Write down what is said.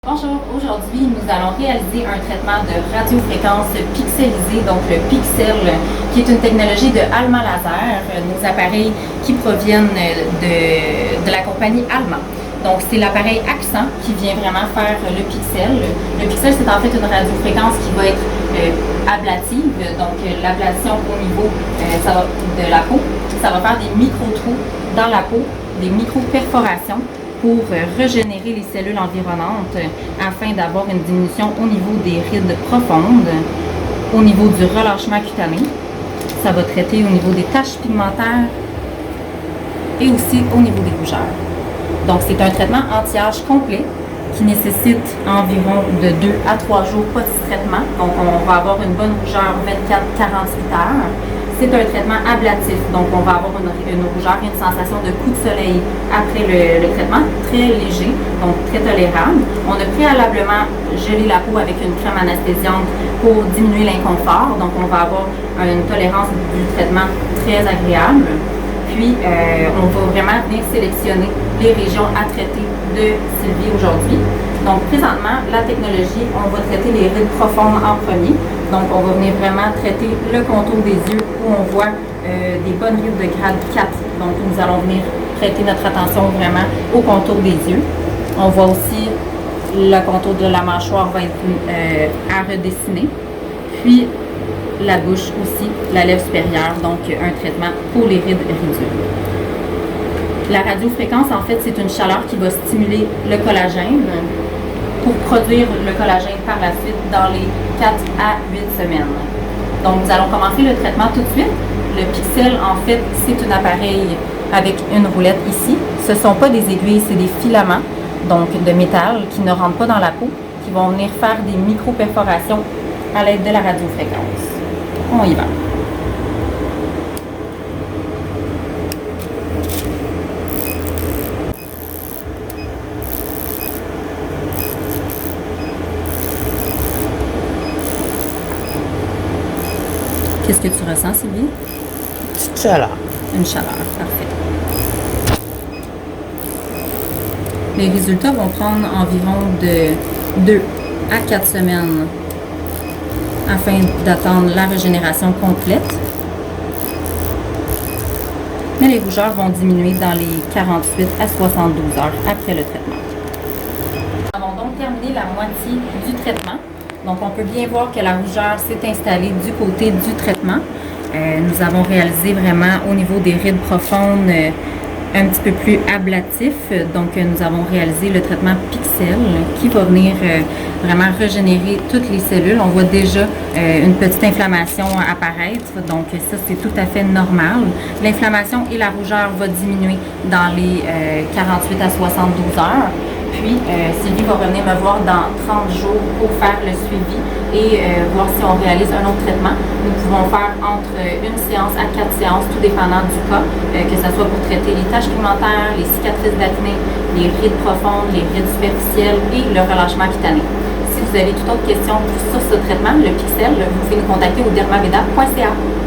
Bonjour, aujourd'hui nous allons réaliser un traitement de radiofréquence pixelisée, donc le Pixel, qui est une technologie de Alma Laser, nos appareils qui proviennent de la compagnie Alma. Donc c'est l'appareil Accent qui vient vraiment faire le Pixel. Le Pixel, c'est en fait une radiofréquence qui va être ablative, donc l'ablation au niveau de la peau. Ça va faire des micro-trous dans la peau, des micro-perforations pour régénérer les cellules environnantes afin d'avoir une diminution au niveau des rides profondes, au niveau du relâchement cutané. Ça va traiter au niveau des taches pigmentaires et aussi au niveau des rougeurs. Donc c'est un traitement anti-âge complet qui nécessite environ de 2 à 3 jours post-traitement. Donc on va avoir une bonne rougeur 24-48 heures. C'est un traitement ablatif, donc on va avoir une rougeur et une sensation de coup de soleil après le traitement, très léger, donc très tolérable. On a préalablement gelé la peau avec une crème anesthésiante pour diminuer l'inconfort, donc on va avoir une tolérance du traitement très agréable. Puis on va vraiment venir sélectionner les régions à traiter de Sylvie aujourd'hui. Donc présentement, la technologie, on va traiter les rides profondes en premier. Donc on va venir vraiment traiter le contour des yeux où on voit des bonnes rides de grade 4. Donc nous allons venir prêter notre attention vraiment au contour des yeux. On voit aussi le contour de la mâchoire va être à redessiner. Puis la bouche aussi, la lèvre supérieure, donc un traitement pour les rides ridules. La radiofréquence, en fait, c'est une chaleur qui va stimuler le collagène pour produire le collagène par la suite dans les 4 à 8 semaines. Donc, nous allons commencer le traitement tout de suite. Le Pixel, en fait, c'est un appareil avec une roulette ici. Ce ne sont pas des aiguilles, c'est des filaments, donc de métal, qui ne rentrent pas dans la peau, qui vont venir faire des micro-perforations à l'aide de la radiofréquence. On y va. Qu'est-ce que tu ressens, Sylvie? Petite chaleur. Une chaleur, parfait. Les résultats vont prendre environ de 2 à 4 semaines afin d'attendre la régénération complète. Mais les rougeurs vont diminuer dans les 48 à 72 heures après le traitement. Nous avons donc terminé la moitié du traitement. Donc, on peut bien voir que la rougeur s'est installée du côté du traitement. Nous avons réalisé vraiment au niveau des rides profondes un petit peu plus ablatif. Donc, nous avons réalisé le traitement Pixel qui va venir vraiment régénérer toutes les cellules. On voit déjà une petite inflammation apparaître. Donc, ça, c'est tout à fait normal. L'inflammation et la rougeur vont diminuer dans les 48 à 72 heures. Puis, Sylvie va revenir me voir dans 30 jours pour faire le suivi et voir si on réalise un autre traitement. Nous pouvons faire entre une séance à 4 séances, tout dépendant du cas, que ce soit pour traiter les taches pigmentaires, les cicatrices d'acné, les rides profondes, les rides superficielles et le relâchement cutané. Si vous avez toute autre question sur ce traitement, le Pixel, vous pouvez nous contacter au dermaveda.ca.